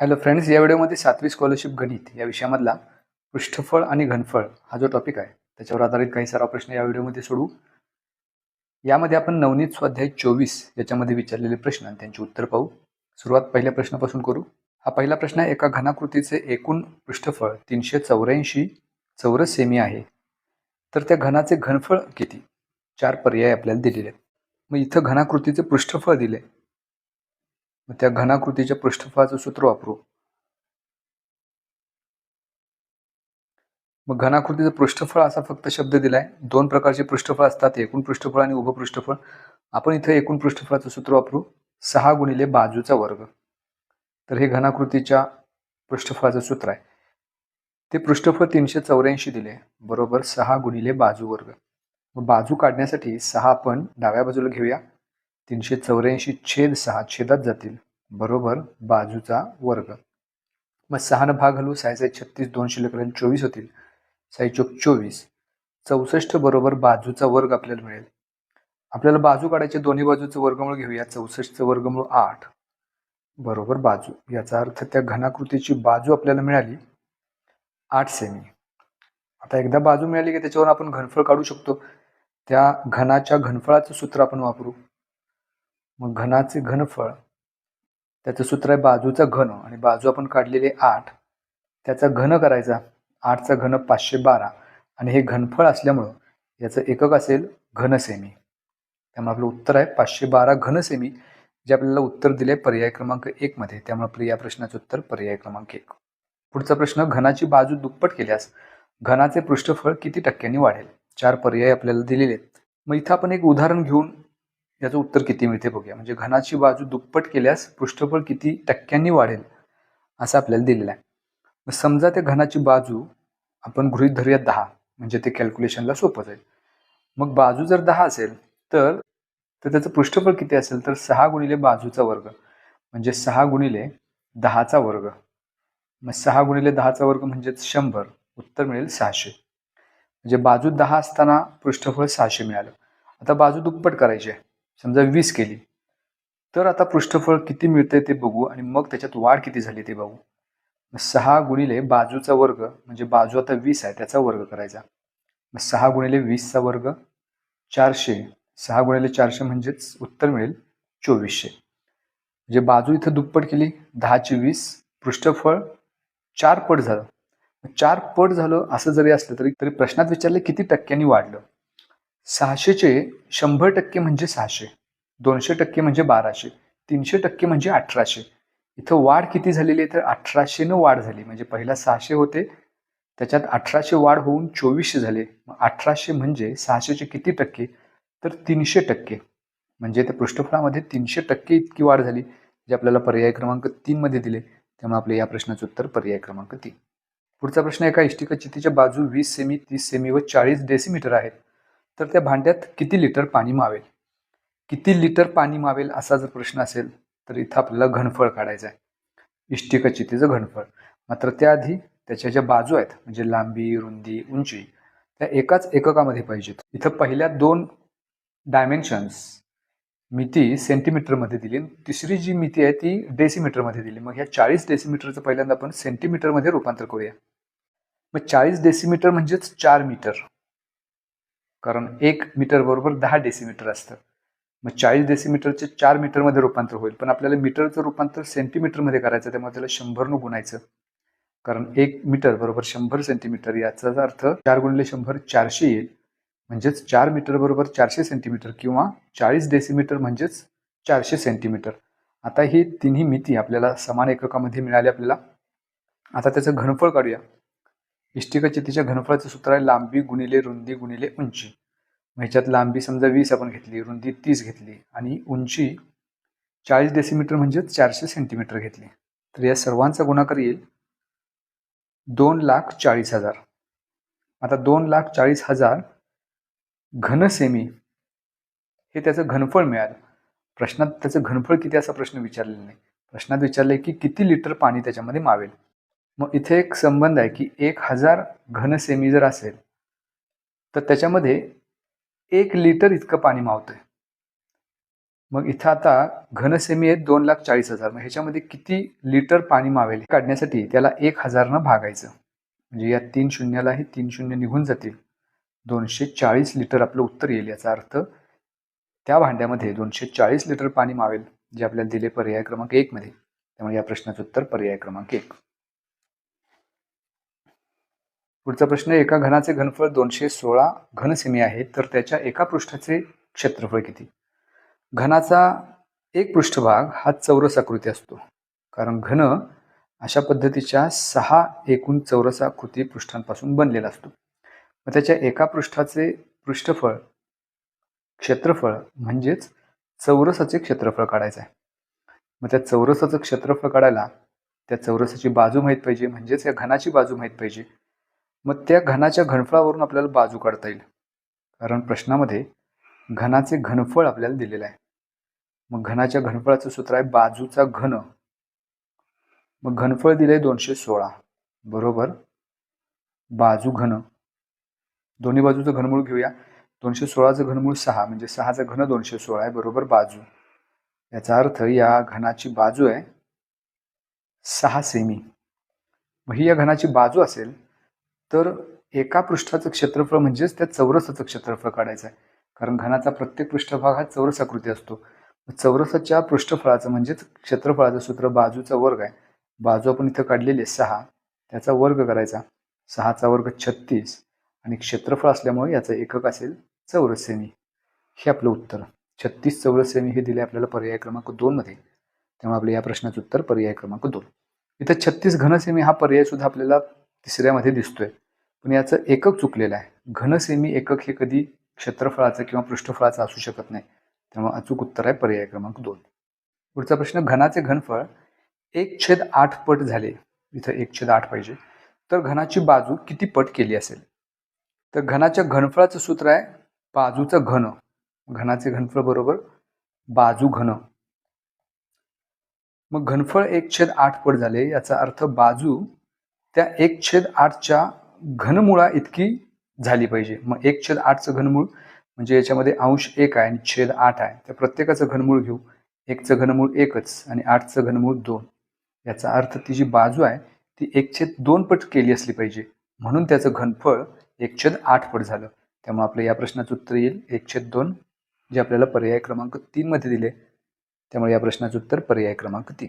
Hello friends, या व्हिडिओमध्ये 7वी scholarship गणित या विषयामधला पृष्ठफळ आणि घनफळ हा जो टॉपिक आहे त्याच्यावर आधारित काही सराव प्रश्न या व्हिडिओमध्ये सोडवू. यामध्ये आपण नवनीत स्वाध्याय 24 याच्यामध्ये विचारलेले प्रश्न आणि त्यांची उत्तर पाहू. सुरुवात पहिल्या प्रश्नापासून करू. हा पहिला प्रश्न आहे, एका घनाकृतीचे एकूण पृष्ठफळ 384 चौरस सेमी आहे, तर त्या घनाचे घनफळ किती? 4 पर्याय आपल्याला दिलेले आहेत. मग इथं घनाकृतीचे पृष्ठफळ दिले, मग त्या घनाकृतीच्या पृष्ठफळाचं सूत्र वापरू. मग घनाकृतीचं पृष्ठफळ असा फक्त शब्द दिलाय. दोन प्रकारचे पृष्ठफळ असतात, एकूण पृष्ठफळ आणि उभं पृष्ठफळ. आपण इथे एकूण पृष्ठफळाचं सूत्र वापरू, 6 गुणिले बाजूचा वर्ग. तर हे घनाकृतीच्या पृष्ठफळाचं सूत्र आहे. ते पृष्ठफळ 384 दिले, बरोबर 6 गुणिले बाजू वर्ग. मग बाजू काढण्यासाठी 6 आपण डाव्या बाजूला घेऊया. 384 छेद 6 छेदात जातील, बरोबर बाजूचा वर्ग. मग 6 भाग घालू, 6 36, 2 शिल्लक राहील, 24 होतील. 6 24, 64 बरोबर बाजूचा वर्ग आपल्याला मिळेल. आपल्याला बाजू काढायचे, दोन्ही बाजूचं वर्गमूळ घेऊया. 64चं वर्गमूळ 8 बरोबर बाजू. याचा अर्थ त्या घनाकृतीची बाजू आपल्याला मिळाली 8 सेमी. आता एकदा बाजू मिळाली की त्याच्यावर आपण घनफळ काढू शकतो. त्या घनाच्या घनफळाचं सूत्र आपण वापरू. मग घनाचे घनफळ, त्याचं सूत्र आहे बाजूचा घन, आणि बाजू आपण काढलेली 8, त्याचा घन करायचा. 8चा घन 512, आणि हे घनफळ असल्यामुळं याचं एकक असेल घन सेमी. त्यामुळे आपलं उत्तर आहे 512 घन सेमी, जे आपल्याला उत्तर दिले पर्याय क्रमांक 1 मध्ये. त्यामुळे या प्रश्नाचं उत्तर पर्याय क्रमांक 1. पुढचा प्रश्न, घनाची बाजू दुप्पट केल्यास घनाचे पृष्ठफळ किती टक्क्यांनी वाढेल? 4 पर्याय आपल्याला दिलेले आहेत. मग इथं आपण एक उदाहरण घेऊन याचं उत्तर किती मिळते बघूया. म्हणजे घनाची बाजू दुप्पट केल्यास पृष्ठफळ किती टक्क्यांनी वाढेल असं आपल्याला दिलेलं आहे. मग समजा त्या घनाची बाजू आपण गृहीत धरूया 10, म्हणजे ते कॅल्क्युलेशनला सोपं जाईल. मग बाजू जर 10 असेल तर त्याचं पृष्ठफळ किती असेल? तर 6 गुणिले बाजूचा वर्ग, म्हणजे 6 गुणिले 10चा वर्ग. मग 6 गुणिले 10चा वर्ग म्हणजे 100, उत्तर मिळेल 600. म्हणजे बाजू 10 असताना पृष्ठफळ 600 मिळालं. आता बाजू दुप्पट करायची आहे, समजा 20 केली, तर आता पृष्ठफळ किती मिळते ते बघू, आणि मग त्याच्यात वाढ किती झाली ते बघू. 6 गुणिले बाजूचा वर्ग, म्हणजे बाजू आता 20 आहे, त्याचा वर्ग करायचा. मग 6 गुणिले 20चा वर्ग 400. 6 गुणिले 400 म्हणजेच उत्तर मिळेल 2400. म्हणजे बाजू इथं दुप्पट केली, 10ची 20, पृष्ठफळ 4 पट झालं. 4 पट झालं असं जरी असलं तरी प्रश्नात विचारले किती टक्क्यांनी वाढलं. 600चे 100% म्हणजे 600, 200% म्हणजे 1200, 300% म्हणजे 1800. इथं वाढ किती झालेली आहे? तर 1800 वाढ झाली. म्हणजे पहिला 600 होते, त्याच्यात 1800 वाढ होऊन 2400 झाले. मग 1800 म्हणजे 600चे किती टक्के? तर 300%. म्हणजे त्या पृष्ठफळामध्ये 300% इतकी वाढ झाली, जे आपल्याला पर्याय क्रमांक 3 मध्ये दिले. त्यामुळे आपल्या या प्रश्नाचं उत्तर पर्याय क्रमांक 3. पुढचा प्रश्न, एका इष्टिका चितीच्या बाजू 20 सेमी, 30 सेमी व 40 डेसिमीटर आहेत, तर त्या भांड्यात किती लिटर पाणी मावेल? किती लिटर पाणी मावेल असा जर प्रश्न असेल तर इथं आपल्याला घनफळ काढायचं आहे, इष्टिका चितीचं घनफळ. मात्र त्याआधी त्याच्या ज्या बाजू आहेत, म्हणजे लांबी, रुंदी, उंची, त्या एकाच एककामध्ये पाहिजेत. इथं पहिल्या 2 डायमेन्शन्स, मिती सेंटीमीटरमध्ये दिली, तिसरी जी मिती आहे ती डेसिमीटरमध्ये दिली. मग ह्या 40 डेसिमीटरचं पहिल्यांदा आपण सेंटीमीटरमध्ये रूपांतर करूया. मग 40 डेसिमीटर म्हणजेच 4 मीटर, कारण 1 मीटर बरोबर 10 डेसिमीटर असतं. मग 40 डेसिमीटरचे 4 मीटरमध्ये रूपांतर होईल, पण आपल्याला मीटरचं रूपांतर सेंटीमीटरमध्ये करायचं, त्यामुळे त्याला 100 गुणायचं, कारण 1 मीटर बरोबर 100 सेंटीमीटर. याचाच अर्थ 4 गुणिले 100 400 येईल, म्हणजेच 4 मीटर बरोबर 400 सेंटीमीटर, किंवा 40 डेसिमीटर म्हणजेच 400 सेंटीमीटर. आता ही तिन्ही मिती आपल्याला समान एककामध्ये मिळाली आपल्याला. आता त्याचं घनफळ काढूया. इष्टिका चितीच्या घनफळाचं सूत्र आहे लांबी गुणिले रुंदी गुणिले उंची. ह्याच्यात लांबी समजा 20 आपण घेतली, रुंदी 30 घेतली, आणि उंची 40 डेसिमीटर म्हणजेच 400 सेंटीमीटर घेतली. तर या सर्वांचा गुणाकार येईल 2,40,000. आता 2,40,000 घन सेमी हे त्याचं घनफळ मिळालं. प्रश्नात त्याचं घनफळ किती असा प्रश्न विचारलेला नाही. प्रश्नात विचारलंय की किती लिटर पाणी त्याच्यामध्ये मावेल. मग इथे एक संबंध आहे की 1000 घन सेमी जर असेल तर त्याच्यामध्ये 1 लिटर इतकं पाणी मावतंय. मग इथं आता घनसेमी आहेत 2,40,000. मग ह्याच्यामध्ये किती लिटर पाणी मावेल हे काढण्यासाठी त्याला 1,000 भागायचं. म्हणजे या 3 शून्याला हे 3 शून्य निघून जातील. 240 लिटर आपलं उत्तर येईल. याचा अर्थ त्या भांड्यामध्ये 240 लिटर पाणी मावेल, जे आपल्याला दिले पर्याय क्रमांक 1 मध्ये. त्यामुळे या प्रश्नाचं उत्तर पर्याय क्रमांक 1. पुढचा प्रश्न, एका घनाचे घनफळ 216 घनसेमी आहे, तर त्याच्या एका पृष्ठाचे क्षेत्रफळ किती? घनाचा एक पृष्ठभाग हा चौरस आकृती असतो, कारण घन अशा पद्धतीच्या 6 एकूण चौरस आकृती पृष्ठांपासून बनलेला असतो. मग त्याच्या एका पृष्ठाचे पृष्ठफळ क्षेत्रफळ म्हणजेच चौरसाचे क्षेत्रफळ काढायचं आहे. मग त्या चौरसाचं क्षेत्रफळ काढायला त्या चौरसाची बाजू माहीत पाहिजे, म्हणजेच या घनाची बाजू माहीत पाहिजे. मग त्या घनाच्या घनफळावरून आपल्याला बाजू काढता येईल, कारण प्रश्नामध्ये घनाचे घनफळ आपल्याला दिलेलं आहे. मग घनाच्या घनफळाचं सूत्र आहे बाजूचा घन. मग घनफळ दिले 216 बरोबर बाजू घन. दोन्ही बाजूचं घनमूळ घेऊया. 216चं घनमूळ 6, म्हणजे 6चं घन 216 आहे बरोबर बाजू. याचा अर्थ या घनाची बाजू आहे 6 सेमी. मग ही या घनाची बाजू असेल तर एका पृष्ठाचं क्षेत्रफळ म्हणजेच त्या चौरसाचं क्षेत्रफळ काढायचं आहे, कारण घनाचा प्रत्येक पृष्ठभाग हा चौरस आकृती असतो. चौरसाच्या पृष्ठफळाचं म्हणजेच क्षेत्रफळाचं सूत्र बाजूचा वर्ग आहे. बाजू आपण इथं काढलेली आहे 6, त्याचा वर्ग करायचा. 6चा वर्ग 36 आणि क्षेत्रफळ असल्यामुळे याचं एकक असेल चौरस सेमी. हे आपलं उत्तर 36 चौरस सेमी हे दिले आपल्याला पर्याय क्रमांक 2 मध्ये. त्यामुळे आपल्या या प्रश्नाचं उत्तर पर्याय क्रमांक 2. इथं 36 घनसेमी हा पर्याय सुद्धा आपल्याला तिसऱ्यामध्ये दिसतोय, पण याचं एकक चुकलेलं आहे. घनसेमी एकक हे कधी क्षेत्रफळाचं किंवा पृष्ठफळाचं असू शकत नाही. त्यामुळे अचूक उत्तर आहे पर्याय क्रमांक 2. पुढचा प्रश्न, घनाचे घनफळ 1/8 पट झाले, इथं 1/8 पाहिजे, तर घनाची बाजू किती पट केली असेल? तर घनाच्या घनफळाचं सूत्र आहे बाजूचं घन. घनाचे घनफळ बरोबर बाजू घन. मग घनफळ 1/8 पट झाले, याचा अर्थ बाजू त्या 1/8च्या घनमुळा इतकी झाली पाहिजे. मग 1/8चं घनमूळ म्हणजे याच्यामध्ये अंश 1 आहे आणि छेद 8 आहे, त्या प्रत्येकाचं घनमूळ घेऊ. 1चं घनमूळ 1च आणि 8चं घनमूळ 2. याचा अर्थ ती जी बाजू आहे ती 1/2 पट केली असली पाहिजे, म्हणून त्याचं घनफळ 1/8 पट झालं. त्यामुळे आपलं या प्रश्नाचं उत्तर येईल 1/2, जे आपल्याला पर्याय क्रमांक 3 मध्ये दिले. त्यामुळे या प्रश्नाचं उत्तर पर्याय क्रमांक 3.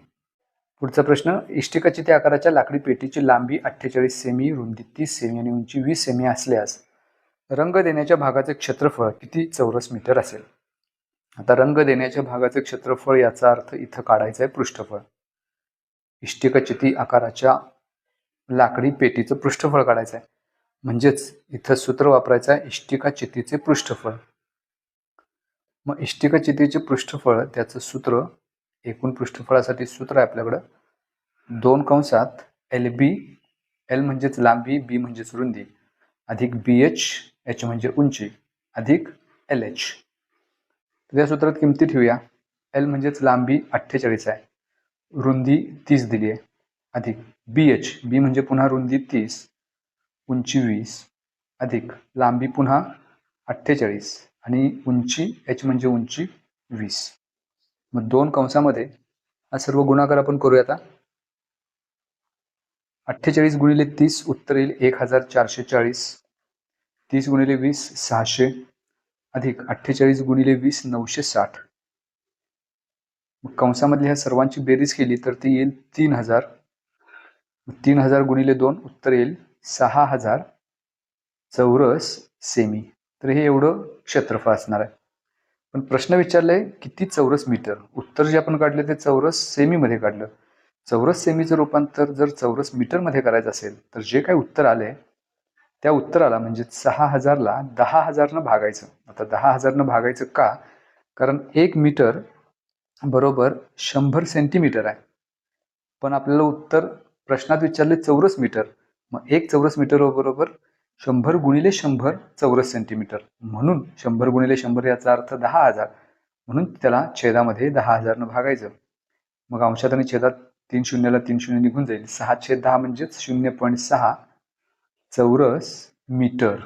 पुढचा प्रश्न, इष्टिकाचिती आकाराच्या लाकडी पेटीची लांबी 48 सेमी, रुंदी 30 सेमी आणि उंची 20 सेमी असल्यास रंग देण्याच्या भागाचे क्षेत्रफळ किती चौरस मीटर असेल? आता रंग देण्याच्या भागाचे क्षेत्रफळ याचा अर्थ इथं काढायचं आहे पृष्ठफळ. इष्टिकाचिती आकाराच्या लाकडी पेटीचं पृष्ठफळ काढायचं आहे, म्हणजेच इथं सूत्र वापरायचं आहे इष्टिकाचितीचे पृष्ठफळ. मग इष्टिकाचितीचे पृष्ठफळ त्याचं सूत्र, एकूण पृष्ठफळासाठी सूत्र आहे आपल्याकडं 2 कंसात LB, L म्हणजेच लांबी, B म्हणजेच रुंदी, अधिक BH, H म्हणजे उंची, अधिक LH. तर या सूत्रात किमती ठेवूया. L म्हणजेच लांबी 48 आहे, रुंदी 30 दिली आहे, अधिक BH, B म्हणजे पुन्हा रुंदी 30, उंची 20, अधिक लांबी पुन्हा 48 आणि उंची H म्हणजे उंची 20. मग 2 कंसामध्ये हा सर्व गुणाकार आपण करूया. आता 48 गुणिले 30 उत्तर येईल 1440, 30 गुणिले 20 600, अधिक 48 गुणिले 20 960. मग कंसामधल्या ह्या सर्वांची बेरीज केली तर ती येईल 3000. 3000 गुणिले 2 उत्तर येईल 6000 चौरस सेमी. तर हे एवढं क्षेत्रफळ असणार आहे. पण प्रश्न विचारलाय किती चौरस मीटर. उत्तर जे आपण काढले ते चौरस सेमीमध्ये काढलं. चौरस सेमीचं रूपांतर जर चौरस मीटरमध्ये करायचं असेल तर जे काही उत्तर आलंय त्या उत्तराला म्हणजे 6000ला 10,000नं भागायचं. आता 10,000नं भागायचं का? कारण 1 मीटर बरोबर 100 सेंटीमीटर आहे, पण आपल्याला उत्तर प्रश्नात विचारले चौरस मीटर. मग 1 चौरस मीटर बरोबर 100 गुणिले 100 चौरस सेंटीमीटर, म्हणून 100 गुणिले 100 याचा अर्थ 10,000, म्हणून त्याला छेदामध्ये 10,000नं भागायचं. मग अंशात आणि छेदात 3 शून्याला 3 शून्य निघून जाईल. 6/10 म्हणजेच 0.6 चौरस मीटर.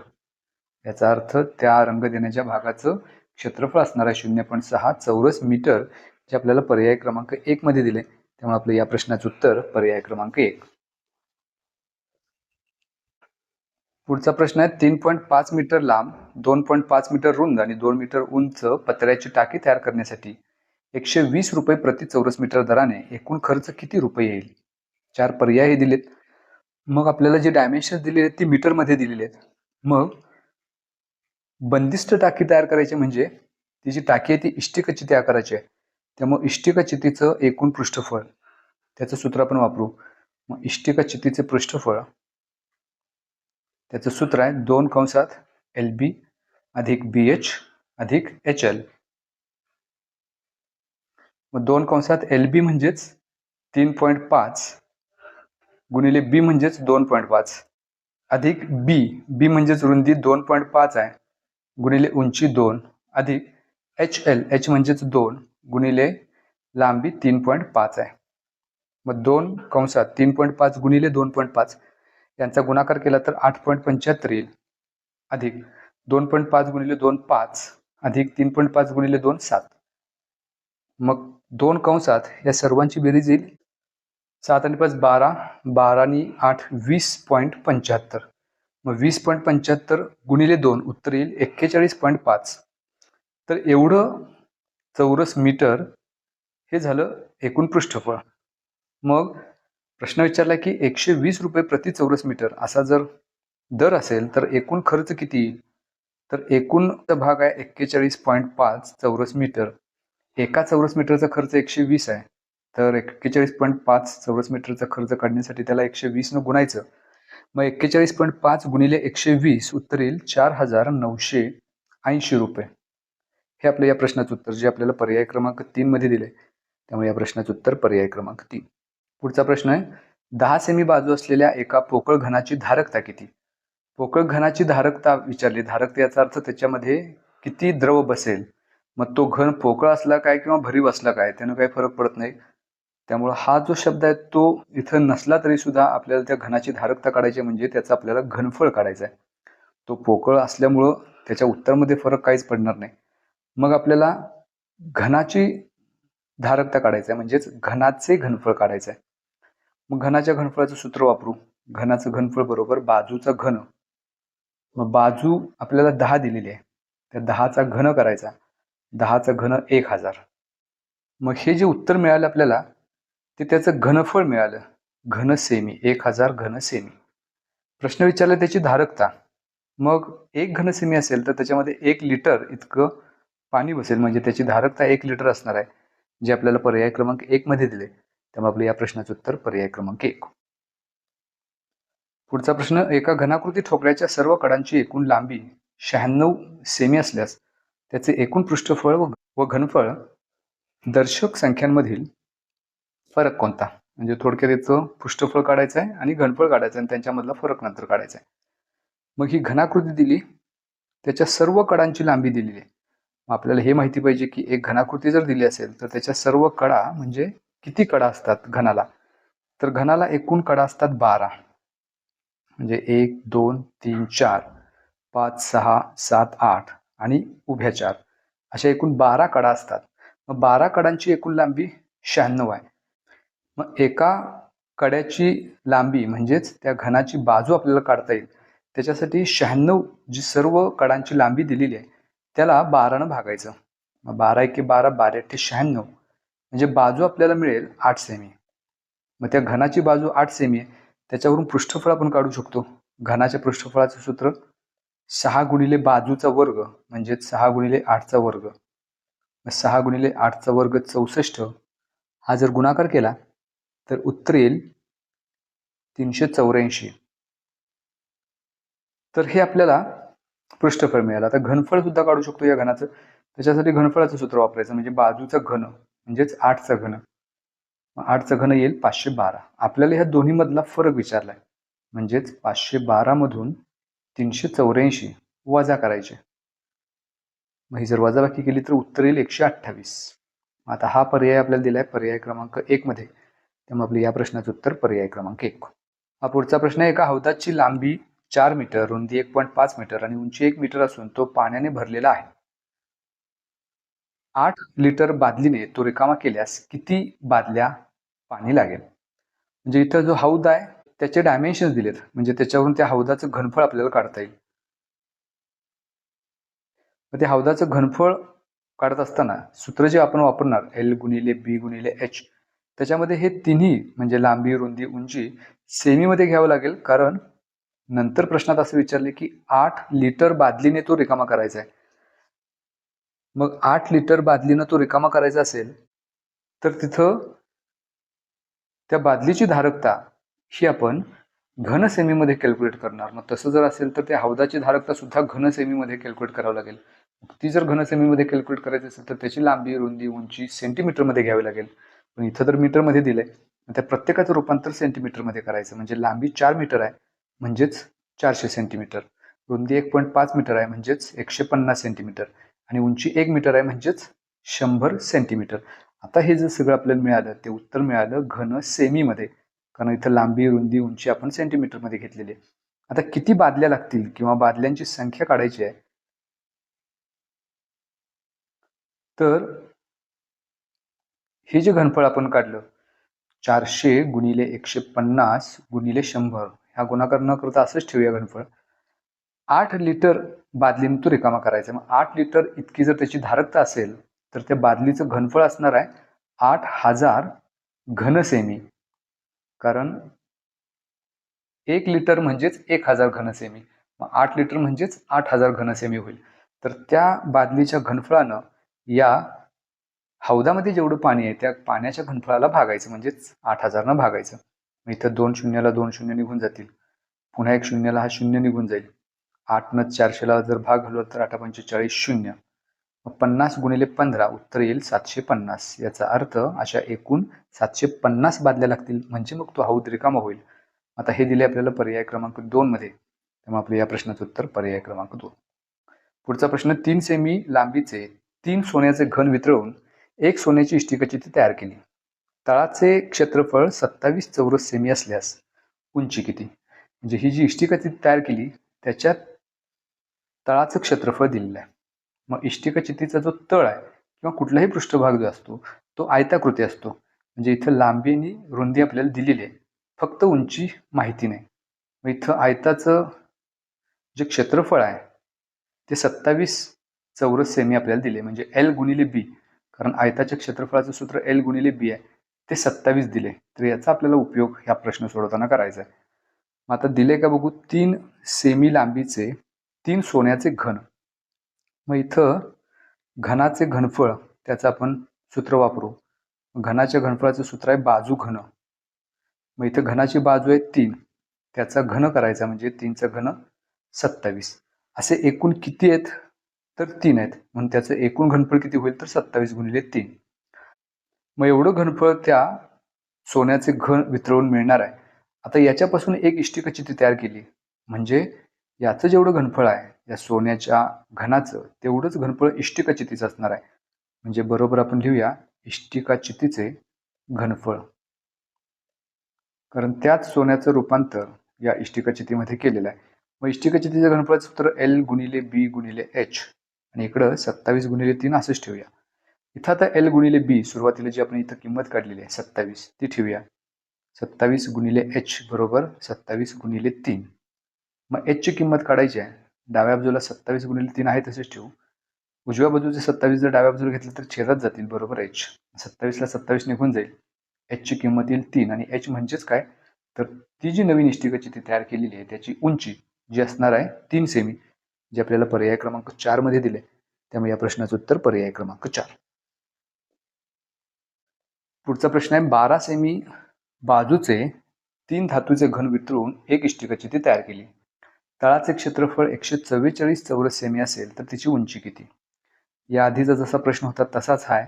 याचा अर्थ त्या रंग देण्याच्या भागाचं क्षेत्रफळ असणार आहे 0.6 चौरस मीटर, जे आपल्याला पर्याय क्रमांक 1 मध्ये दिले. त्यामुळे आपलं या प्रश्नाचं उत्तर पर्याय क्रमांक 1. पुढचा प्रश्न आहे 3.5 मीटर लांब, 2.5 मीटर रुंद आणि 2 मीटर उंच पत्र्याची टाकी तयार करण्यासाठी 120 रुपये प्रति चौरस मीटर दराने एकूण खर्च किती रुपये येईल? 4 पर्याय दिलेत. मग आपल्याला जे डायमेन्शन दिलेले आहेत ती मीटरमध्ये दिलेले आहेत. मग बंदिस्त टाकी तयार करायची म्हणजे ती जी टाकी आहे ती इष्टिकचिती आकाराची आहे. त्यामुळे इष्टिकचितीचं एकूण पृष्ठफळ त्याचं सूत्र आपण वापरू. मग इष्टिकचितीचे पृष्ठफळ त्याचं सूत्र आहे 2 LB अधिक BH अधिक HL. मग 2 LB म्हणजेच 3.5 गुणिले B म्हणजेच 2.5 अधिक B म्हणजेच रुंदी 2.5 आहे गुणिले उंची 2 अधिक HL H म्हणजेच 2 गुणिले लांबी 3.5 आहे. मग 3.5 गुणिले 2.5 यांचा गुणाकार केला तर 8.75 येईल अधिक 2.5 गुणिले 2 5 अधिक 3.5 गुणिले 2 7. मग 2 या सर्वांची बेरीज येईल 7 आणि 5 12, 12 आणि 8 20.75. मग 20.75 गुणिले 2 उत्तर येईल 41.5. तर एवढं चौरस मीटर हे झालं एकूण पृष्ठफळ. मग प्रश्न विचारला की 120 रुपये प्रति चौरस मीटर असा जर दर असेल तर एकूण खर्च किती येईल? तर एकूण भाग आहे 41.5 चौरस मीटर. एका चौरस मीटरचा खर्च 120 आहे. तर 41.5 चौरस मीटरचा खर्च काढण्यासाठी त्याला 120 न गुणायचं. मग 41.5 गुणिले 120 उत्तर येईल 4,980 रुपये. हे आपलं या प्रश्नाचं उत्तर जे आपल्याला पर्याय क्रमांक 3 मध्ये दिले. त्यामुळे या प्रश्नाचं उत्तर पर्याय क्रमांक 3. पुढचा प्रश्न आहे 10 सेमी बाजू असलेल्या एका पोकळ घनाची धारकता किती? पोकळ घनाची धारकता विचारली. धारकता याचा अर्थ त्याच्यामध्ये किती द्रव बसेल. मग तो घन पोकळ असला काय किंवा भरीव असला काय त्यानं काही फरक पडत नाही. त्यामुळे हा जो शब्द आहे तो इथं नसला तरी सुद्धा आपल्याला त्या घनाची धारकता काढायची म्हणजे त्याचं आपल्याला घनफळ काढायचं आहे. तो पोकळ असल्यामुळं त्याच्या उत्तरामध्ये फरक काहीच पडणार नाही. मग आपल्याला घनाची धारकता काढायचं आहे म्हणजेच घनाचे घनफळ काढायचं आहे. मग घनाच्या घनफळाचं सूत्र वापरू. घनाचं घनफळ बरोबर बाजूचा घन. मग बाजू आपल्याला 10 दिलेली आहे. त्या 10चा घन करायचा. 10चा घन 1000. मग हे जे उत्तर मिळालं आपल्याला ते त्याचं घनफळ मिळालं. घन सेमी 1000 घन सेमी. प्रश्न विचारला त्याची धारकता. मग 1 घन सेमी असेल तर त्याच्यामध्ये 1 लिटर इतकं पाणी बसेल म्हणजे त्याची धारकता 1 लिटर असणार आहे जे आपल्याला पर्याय क्रमांक 1 मध्ये दिले. त्यामुळे आपलं या प्रश्नाचं उत्तर पर्याय क्रमांक 1. पुढचा प्रश्न एका घनाकृती ठोकळ्याच्या सर्व कडांची एकूण लांबी 96 सेमी असल्यास त्याचे एकूण पृष्ठफळ व घनफळ दर्शक संख्यांमधील फरक कोणता? म्हणजे थोडक्यात याचं पृष्ठफळ काढायचं आहे आणि घनफळ काढायचं आणि त्यांच्यामधला फरक नंतर काढायचा आहे. मग ही घनाकृती दिली त्याच्या सर्व कडांची लांबी दिलेली आहे. आपल्याला हे माहिती पाहिजे की एक घनाकृती जर दिली असेल तर त्याच्या सर्व कडा म्हणजे किती कडा असतात घनाला. तर घनाला एकूण कडा असतात 12 म्हणजे 1 2 3 4 5 6 7 8 आणि उभ्या 4 अशा एकूण 12 कडा असतात. मग 12 कडांची एकूण लांबी 96 आहे. मग एका कड्याची लांबी म्हणजेच त्या घनाची बाजू आपल्याला काढता येईल त्याच्यासाठी 96 जी सर्व कडांची लांबी दिलेली आहे त्याला 12 ने भागायचं. मग 12 एके 12 12 एके 96 म्हणजे बाजू आपल्याला मिळेल 8 सेमी. मग त्या घनाची बाजू 8 सेमी आहे त्याच्यावरून पृष्ठफळ आपण काढू शकतो. घनाच्या पृष्ठफळाचं सूत्र 6 गुणिले बाजूचा वर्ग म्हणजेच 6 गुणिले 8चा वर्ग. 6 गुणिले 8चा वर्ग 64. हा जर गुणाकार केला तर उत्तर येईल 384. तर हे आपल्याला पृष्ठफळ मिळालं. आता घनफळ सुद्धा काढू शकतो या घनाचं. त्याच्यासाठी घनफळाचं सूत्र वापरायचं म्हणजे बाजूचा घन म्हणजेच 8चा घन. 8चा घन येईल 512. आपल्याला ह्या दोन्ही मधला फरक विचारलाय म्हणजेच 512 मधून 384 वजा करायचे. मग ही जर वजाबाकी केली तर उत्तर येईल 128. आता हा पर्याय आपल्याला दिलाय पर्याय क्रमांक 1 मध्ये. त्यामुळे आपलं या प्रश्नाचं उत्तर पर्याय क्रमांक 1. हा पुढचा प्रश्न आहे एका हौदाची लांबी 4 मीटर रुंदी 1.5 मीटर आणि उंची 1 मीटर असून तो पाण्याने भरलेला आहे. 8 लिटर बादलीने तो रिकामा केल्यास किती बादल्या पाणी लागेल? म्हणजे इथं जो हौद आहे त्याचे डायमेन्शन्स दिलेत, म्हणजे त्याच्यावरून त्या हौदाचं घनफळ आपल्याला काढता येईल. तर ते हौदाचं घनफळ काढत असताना सूत्र जे आपण वापरणार एल गुणिले बी गुणिले एच, त्याच्यामध्ये हे तिन्ही म्हणजे लांबी, रुंदी, उंची सेमीमध्ये घ्यावं लागेल, कारण नंतर प्रश्नात असं विचारले की 8 लिटर बादलीने तो रिकामा करायचा आहे. मग 8 लिटर बादलीनं तो रिकामा करायचा असेल तर तिथं त्या बादलीची धारकता ही आपण घन सेमीमध्ये कॅल्क्युलेट करणार. मग तसं जर असेल तर त्या हौदाची धारकता सुद्धा घन सेमीमध्ये कॅल्क्युलेट करावं लागेल. ती जर घन सेमीमध्ये कॅल्क्युलेट करायची असेल तर त्याची लांबी, रुंदी, उंची सेंटीमीटरमध्ये घ्यावी लागेल. पण इथं तर मीटरमध्ये दिलंय, त्या प्रत्येकाचं रूपांतर सेंटीमीटरमध्ये करायचं. म्हणजे लांबी 4 मीटर आहे म्हणजेच 400 सेंटीमीटर, रुंदी 1.5 मीटर आहे म्हणजेच 150 सेंटीमीटर, आणि उंची 1 मीटर आहे म्हणजेच 100 सेंटीमीटर. आता हे जे सगळं आपल्याला मिळालं ते उत्तर मिळालं घन सेमीमध्ये, कारण इथं लांबी, रुंदी, उंची आपण सेंटीमीटरमध्ये घेतलेली आहे. आता किती बादल्या लागतील किंवा बादल्यांची संख्या काढायची आहे, तर हे जे घनफळ आपण काढलं 400 गुणिले 150 गुणिले 100, ह्या गुणाकार न करता असंच ठेवूया घनफळ. 8 लिटर बादलीने तो रिकामा करायचा. मग 8 लिटर इतकी जर त्याची धारकता असेल तर त्या बादलीचं घनफळ असणार आहे 8000 घनसेमी, कारण 1 लिटर म्हणजेच 1000 घनसेमी, मग 8 लिटर म्हणजेच 8000 घनसेमी होईल. तर त्या बादलीच्या घनफळानं या हौदामध्ये जेवढं पाणी आहे त्या पाण्याच्या घनफळाला भागायचं, म्हणजेच 8000 भागायचं. इथं 2 शून्याला 2 शून्य निघून जातील, पुन्हा 1 शून्याला हा शून्य निघून जाईल. 8 400ला जर भाग घालवला तर 8×45 शून्य. 50 गुणिले 15 उत्तर येईल 750. याचा अर्थ अशा एकूण 750 बादल्या लागतील, म्हणजे मग तो हौद रिकामा होईल. आता हे दिले आपल्याला पर्याय क्रमांक 2 मध्ये, त्यामुळे आपलं या प्रश्नाचं उत्तर पर्याय क्रमांक 2. पुढचा प्रश्न, 3 सेमी लांबीचे 3 सोन्याचे घन वितळवून एक सोन्याची इष्टिकाचित्ती तयार केली. तळाचे क्षेत्रफळ 27 चौरस सेमी असल्यास उंची किती? म्हणजे ही जी इष्टिकाचित्ती तयार केली त्याच्यात तळाचं क्षेत्रफळ दिलेलं आहे. मग इष्टिकाचित्तीचा जो तळ आहे किंवा कुठलाही पृष्ठभाग जो असतो तो आयताकृती असतो. म्हणजे इथं लांबी आणि रुंदी आपल्याला दिलेली आहे, फक्त उंची माहिती नाही. मग इथं आयताचं जे क्षेत्रफळ आहे ते 27 चौरस सेमी आपल्याला दिले, म्हणजे एल गुणिले बी, कारण आयताच्या क्षेत्रफळाचं सूत्र एल गुणिले बी आहे, ते 27 दिले. तर याचा आपल्याला उपयोग ह्या प्रश्न सोडवताना करायचा आहे. मग आता दिले का बघू, 3 सेमी लांबीचे 3 सोन्याचे घन. मग इथं घनाचे घनफळ त्याचं आपण सूत्र वापरू. घनाच्या घनफळाचं सूत्र आहे बाजू घन. मग इथं घनाची बाजू आहे 3, त्याचा घन करायचा म्हणजे 3चा घन 27. असे एकूण किती आहेत तर 3 आहेत, म्हणून त्याचं एकूण घनफळ किती होईल तर 27 गुणिले 3. मग एवढं घनफळ त्या सोन्याचे घन वितळवून मिळणार आहे. आता याच्यापासून एक इष्टिकाचित्ती तयार केली म्हणजे याचं जेवढं घनफळ आहे या सोन्याच्या घनाचं तेवढंच घनफळ इष्टिकाचित्तीचं असणार आहे. म्हणजे बरोबर आपण लिहूया इष्टिकाचित्तीचे घनफळ, कारण त्याच सोन्याचं रूपांतर या इष्टिकाचित्तीमध्ये केलेलं आहे. मग इष्टिकाचित्तीच्या घनफळाचं सूत्र एल गुणिले बी गुणिले एच, आणि इकडं 27 गुणिले 3 असंच ठेवूया. इथं आता एल गुणिले बी सुरुवातीला जी आपण इथं किंमत काढलेली आहे 27 ती ठेवूया. 27 गुणिले एच बरोबर 27 गुणिले 3. मग एचची किंमत काढायची आहे. डाव्या बाजूला 27 गुणिले 3 आहे तसेच ठेवू. उजव्या बाजूचे 27 जर डाव्या बाजूला घेतलं तर छेदात जातील, बरोबर एच. 27ला 27 निघून जाईल, एचची किंमत येईल 3, आणि एच म्हणजेच काय तर ती जी नवीन इष्टिकाचित्ती तयार केलेली आहे त्याची उंची जी असणार आहे 3 सेमी, जे आपल्याला पर्याय क्रमांक 4 मध्ये दिले. त्यामुळे या प्रश्नाचं उत्तर पर्याय क्रमांक 4. पुढचा प्रश्न आहे, 12 सेमी बाजूचे 3 धातूचे घन वितळून एक इष्टिकाचित्ती तयार केली. तळाचे क्षेत्रफळ 144 चौरस सेमी असेल तर तिची उंची किती? या आधीचा जसा प्रश्न होता तसाच आहे.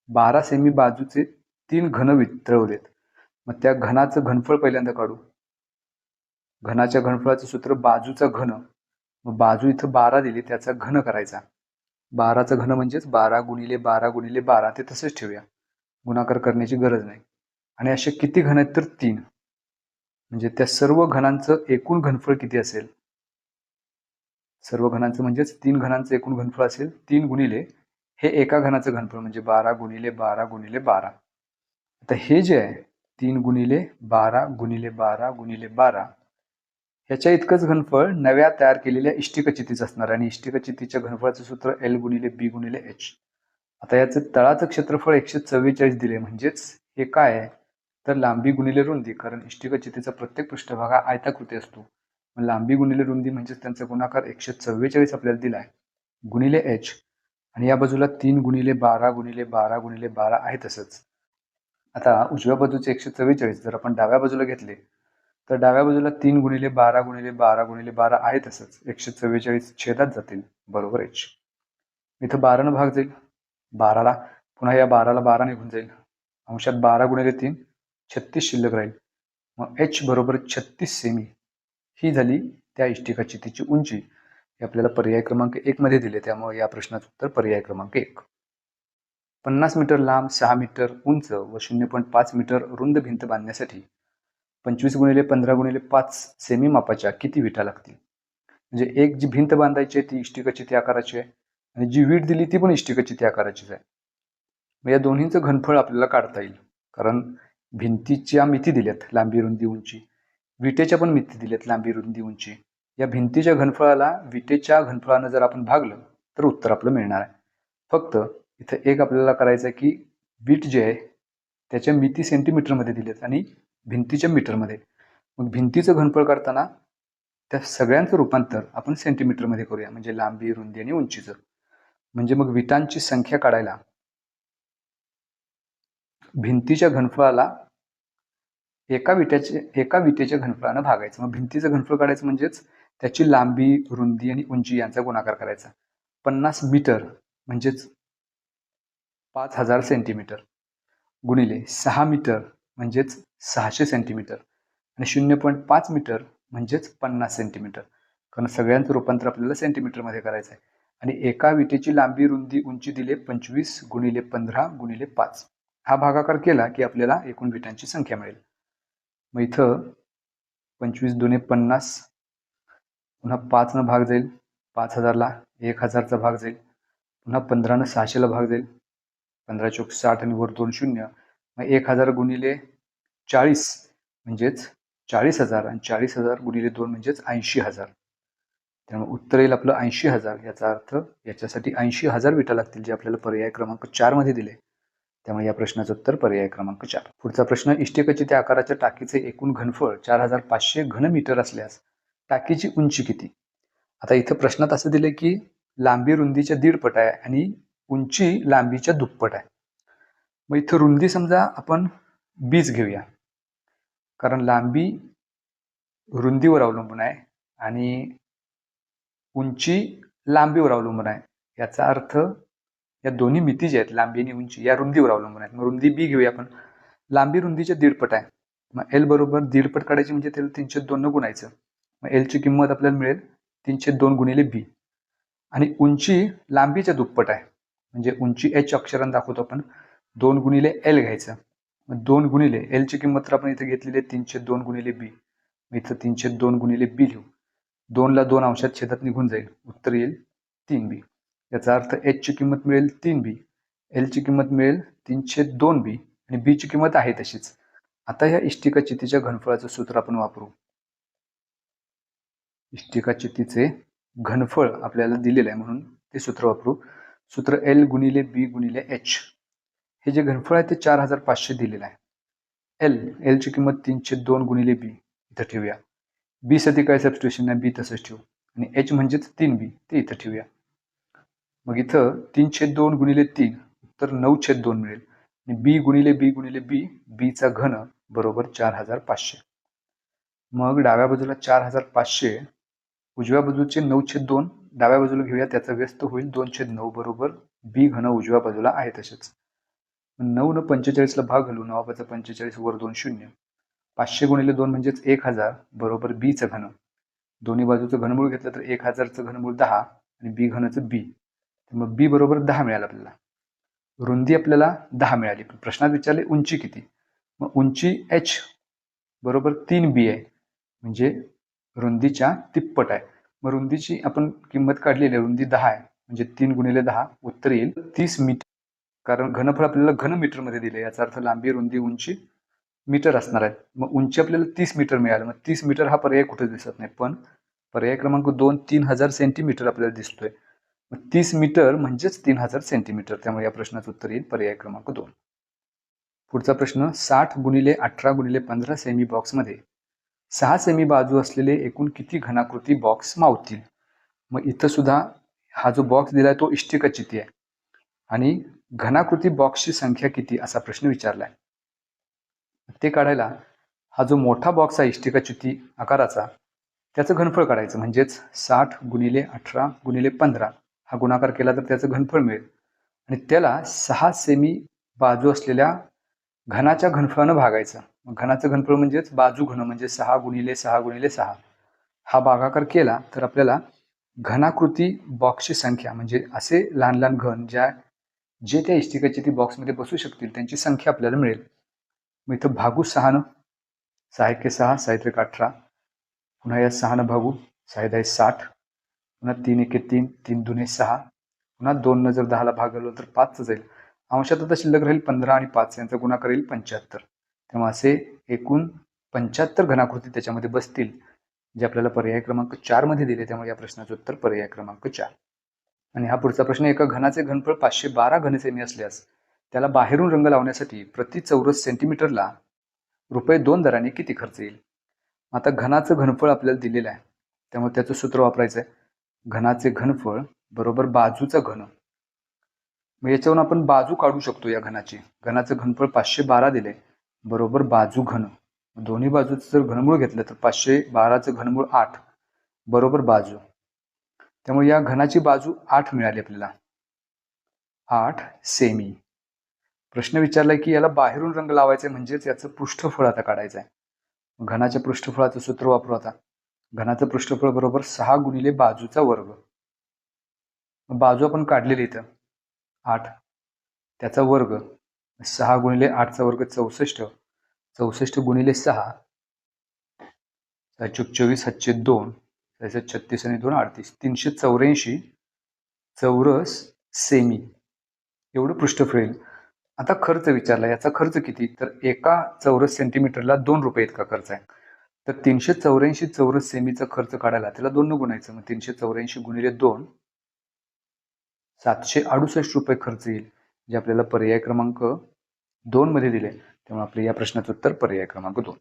12 सेमी बाजूचे 3 घन वितळवलेत. मग त्या घनाचं घनफळ पहिल्यांदा काढू. घनाच्या घनफळाचं सूत्र बाजूचा घन. मग बाजू इथं 12 दिली त्याचा घन करायचा. 12चा घन म्हणजेच 12 गुणिले 12 गुणिले 12, ते तसेच ठेवूया, गुणाकार करण्याची गरज नाही. आणि असे किती घन आहेत तर 3. म्हणजे त्या सर्व घनांचं एकूण घनफळ किती असेल? सर्व घनांचं म्हणजेच 3 घनांचं एकूण घनफळ असेल 3 गुणिले हे एका घनाचं घनफळ म्हणजे 12 गुणिले 12 गुणिले 12. आता हे जे आहे 3 गुणिले 12 गुणिले 12 गुणिले 12 ह्याच्या इतकंच घनफळ नव्या तयार केलेल्या इष्टिकचितीचं असणार आणि इष्टिकचितीच्या घनफळाचं सूत्र L गुणिले B गुणिले H. आता याचं तळाचं क्षेत्रफळ 144 दिले, म्हणजेच हे काय आहे तर लांबी गुणिले रुंदी, कारण इष्टिकचितीचा प्रत्येक पृष्ठभाग हा आयताकृती असतो. लांबी गुणिले रुंदी म्हणजेच त्यांचा गुणाकार 144 आपल्याला दिलाय गुणिले H, आणि या बाजूला 3 गुणिले 12 गुणिले 12 गुणिले 12 आहे तसंच. आता उजव्या बाजूचे 144 जर आपण डाव्या बाजूला घेतले तर डाव्या बाजूला 3 गुणिले 12 गुणिले 12 गुणिले 12 आहे तसंच 144 छेदात जातील बरोबर H. इथं 12 न भाग जाईल 12ला, पुन्हा या 12ला 12 निघून जाईल, अंशात 12 गुणिले 3 36 शिल्लक राहील. मग H बरोबर 36 सेमी ही झाली त्या इष्टिकाचितीची उंची. हे आपल्याला पर्याय क्रमांक 1 मध्ये दिले, त्यामुळे या प्रश्नाचं उत्तर पर्याय क्रमांक 1. 50 मीटर लांब, 6 मीटर उंच व 0.5 मीटर रुंद भिंत बांधण्यासाठी 25 गुणिले 15 गुणिले 5 सेमी मापाच्या किती विटा लागतील? म्हणजे एक जी भिंत बांधायची आहे ती इष्टिकाचिती आकाराची आहे आणि जी वीट दिली ती पण इष्टिकाचिती आकाराचीच आहे. मग या दोन्हींचं घनफळ आपल्याला काढता येईल, कारण भिंतीच्या मिती दिल्यात लांबी रुंदी उंची, विटेच्या पण मिती दिल्यात लांबी रुंदी उंची. या भिंतीच्या घनफळाला विटेच्या घनफळानं जर आपण भागलं तर उत्तर आपलं मिळणार आहे. फक्त इथं एक आपल्याला करायचं आहे की वीट जे आहे त्याच्या मिती सेंटीमीटरमध्ये दिल्यात आणि भिंतीच्या मीटरमध्ये. मग भिंतीचं घनफळ काढताना त्या सगळ्यांचं रूपांतर आपण सेंटीमीटरमध्ये करूया, म्हणजे लांबी रुंदी आणि उंचीचं. म्हणजे मग विटांची संख्या काढायला भिंतीच्या घनफळाला एका विटेच्या घनफळानं भागायचं. मग भिंतीचं घनफळ काढायचं म्हणजेच त्याची लांबी रुंदी आणि उंची यांचा गुणाकार करायचा. 50 मीटर म्हणजेच 5000 सेंटीमीटर गुणिले 6 मीटर म्हणजेच 600 सेंटीमीटर आणि 0.5 मीटर म्हणजेच 50 सेंटीमीटर, कारण सगळ्यांचं रूपांतर आपल्याला सेंटीमीटरमध्ये करायचं आहे. आणि एका विटेची लांबी रुंदी उंची दिले 25 गुणिले 15 गुणिले 5. हा भागाकार केला की आपल्याला एकूण विटांची संख्या मिळेल. मग इथं 25 दुने 50, पुन्हा 5 न भाग जाईल 5000ला, 1000चा भाग जाईल, पुन्हा 15 न 600ला भाग जाईल, 15 चोक 60 आणि वर 2 शून्य. मग 1000 गुणिले 40 म्हणजेच 40,000 आणि 40,000 गुणिले 2 म्हणजेच 80,000. त्यामुळे उत्तर येईल आपलं 80,000. याचा अर्थ याच्यासाठी 80,000 विटा लागतील, जे आपल्याला पर्याय क्रमांक 4 मध्ये दिले. त्यामुळे या प्रश्नाचं उत्तर पर्याय क्रमांक 4. पुढचा प्रश्न, इष्टिकाचिती आकाराच्या टाकीचे एकूण घनफळ 4500 घनमीटर असल्यास टाकीची उंची किती? आता इथं प्रश्नात असं दिले की लांबी रुंदीच्या 1.5 पट आहे आणि उंची लांबीच्या दुप्पट आहे. मग इथं रुंदी समजा आपण 20 घेऊया, कारण लांबी रुंदीवर अवलंबून आहे आणि उंची लांबीवर अवलंबून आहे. याचा अर्थ या दोन्ही मिती ज्या आहेत लांबी आणि उंची या रुंदीवर अवलंबून आहेत. मग रुंदी बी घेऊया आपण. लांबी रुंदीच्या 1.5 पट आहे, मग एल बरोबर 1.5 पट काढायची म्हणजे त्याला 3/2 न गुणायचं. मग एलची किंमत आपल्याला मिळेल 3/2 गुणिले बी. आणि उंची लांबीच्या दुप्पट आहे, म्हणजे उंची एच अक्षराने दाखवतो आपण, 2 गुणिले एल घ्यायचं. मग 2 गुणिले एलची किंमत तर आपण इथे घेतलेली आहे 3/2 गुणिले बी. मग इथं 3/2 गुणिले बी लिहू. 2ला 2 अंशात छेदात निघून जाईल, उत्तर येईल 3b. याचा अर्थ एच ची किंमत मिळेल 3b, एल ची किंमत मिळेल 3/2b आणि बी ची किंमत आहे तशीच. आता या इष्टिकाचितीच्या घनफळाचं सूत्र आपण वापरू. इष्टिकाचितीचे घनफळ आपल्याला दिलेलं आहे म्हणून ते सूत्र वापरू. सूत्र एल गुणिले बी गुणिले एच. हे जे घनफळ आहे ते 4500 दिलेलं आहे. एल ची किंमत 3/2 गुणिले बी इथं ठेवूया. बी साठी काय सबस्टिट्यूशन आहे, बी तसंच ठेवू. आणि एच म्हणजेच 3b ते इथं ठेवूया. मग इथं 3/2 गुणिले 3 उत्तर 9/2 मिळेल. आणि बी गुणिले बी, बीचा घन बरोबर 4500. मग डाव्या बाजूला 4500, उजव्या बाजूचे 9/2 डाव्या बाजूला घेऊया, त्याचा व्यस्त होईल 2/9 बरोबर बी घन उजव्या बाजूला आहे तसेच. 9 न 45ला भाग घालू, 9 45 वर 2 शून्य. 500 गुणिले 2 म्हणजेच 1000 बरोबर बीचं घन. दोन्ही बाजूचं घनमूळ घेतलं तर 1000चं घनमूळ 10 आणि बी घनाचं बी. मग बी बरोबर 10 मिळालं आपल्याला. रुंदी आपल्याला 10 मिळाली. पण प्रश्नात विचारले उंची किती. मग उंची एच बरोबर 3b आहे, म्हणजे रुंदीच्या तिप्पट आहे. मग रुंदीची आपण किंमत काढलेली आहे, रुंदी 10 आहे, म्हणजे 3 गुणिले 10 उत्तर येईल 30 मीटर. कारण घनफळ आपल्याला घन मीटरमध्ये दिले, याचा अर्थ लांबी, रुंदी, उंची मीटर असणार आहे. मग उंची आपल्याला 30 मीटर मिळालं. मग 30 मीटर हा पर्याय कुठे दिसत नाही, पण पर्याय क्रमांक 2 3000 सेंटीमीटर आपल्याला दिसतोय. मग 30 मीटर म्हणजेच 3000 सेंटीमीटर. त्यामुळे या प्रश्नाचं उत्तर येईल पर्याय क्रमांक 2. पुढचा प्रश्न 60 गुणिले 18 गुणिले 15 सेमी बॉक्समध्ये 6 सेमी बाजू असलेले एकूण किती घनाकृती बॉक्स मावतील? मग इथं सुद्धा हा जो बॉक्स दिलाय तो इष्टिकाचिती आहे आणि घनाकृती बॉक्सची संख्या किती असा प्रश्न विचारलाय. ते काढायला हा जो मोठा बॉक्स आहे इष्टिकाचिती आकाराचा, त्याचं घनफळ काढायचं. म्हणजेच 60 गुणिले 18 गुणिले 15 हा गुणाकार केला तर त्याचं घनफळ मिळेल आणि त्याला 6 सेमी बाजू असलेल्या घनाच्या घनफळानं भागायचं. मग घनाचं घनफळ म्हणजेच बाजू घन, म्हणजे 6 गुणिले 6 गुणिले 6 हा भागाकार केला तर आपल्याला घनाकृती बॉक्सची संख्या, म्हणजे असे लहान लहान घन जे त्या इष्टिकाचिती बॉक्समध्ये बसू शकतील त्यांची संख्या आपल्याला मिळेल. मग इथं भागू 6 6 एके 6 6 त्रिक 18, पुन्हा या 6 भागू 6 10 60, पुन्हा 3 एके 3 3 दुने 6, पुन्हा 2 जर 10 ला भागलो तर 5 जाईल. अंशात आता शिल्लक राहील 15 आणि 5 यांचा गुणाकार येईल 75. तेव्हा असे एकूण 75 घनाकृती त्याच्यामध्ये बसतील, जे आपल्याला पर्याय क्रमांक 4 मध्ये दिले. त्यामुळे या प्रश्नाचं उत्तर पर्याय क्रमांक 4. आणि हा पुढचा प्रश्न, एका घनाचे घनफळ 512 घनसेमी असल्यास त्याला बाहेरून रंग लावण्यासाठी प्रति चौरस सेंटीमीटरला ₹2 दराने किती खर्च येईल? आता घनाचं घनफळ आपल्याला दिलेलं आहे, त्यामुळे त्याचं सूत्र वापरायचं आहे. घनाचे घनफळ बरोबर बाजूचा घन. मग याच्यावरून आपण बाजू काढू शकतो या घनाची. घनाचं घनफळ 512 दिले बरोबर बाजू घन. दोन्ही बाजूचं जर घनमूळ घेतलं तर 512चं घनमूळ 8 बरोबर बाजू. त्यामुळे या घनाची बाजू 8 मिळाली आपल्याला, 8 सेमी. प्रश्न विचारलाय की याला बाहेरून रंग लावायचा आहे, म्हणजेच याचं पृष्ठफळ आता काढायचं आहे. घनाच्या पृष्ठफळाचं सूत्र वापरू आता. घनाचं पृष्ठफळ बरोबर 6 गुणिले बाजूचा वर्ग. बाजू आपण काढलेली इथं 8, त्याचा वर्ग 6 गुणिले 8चा वर्ग 64, 64 गुणिले 6 24 हातचे 2, 36 आणि 2 38, 384 चौरस सेमी एवढं पृष्ठफळ येईल. आता खर्च विचारला, याचा खर्च किती? तर एका चौरस सेंटीमीटरला ₹2 इतका खर्च आहे. तर 384 चौरस सेमीचा खर्च काढायला त्याला 2 न गुणायचं. मग 384 गुणिले 2 ₹768 खर्च येईल, जे आपल्याला पर्याय क्रमांक 2 मध्ये दिले. तेव्हा आपल्या या प्रश्नाचं उत्तर पर्याय क्रमांक 2.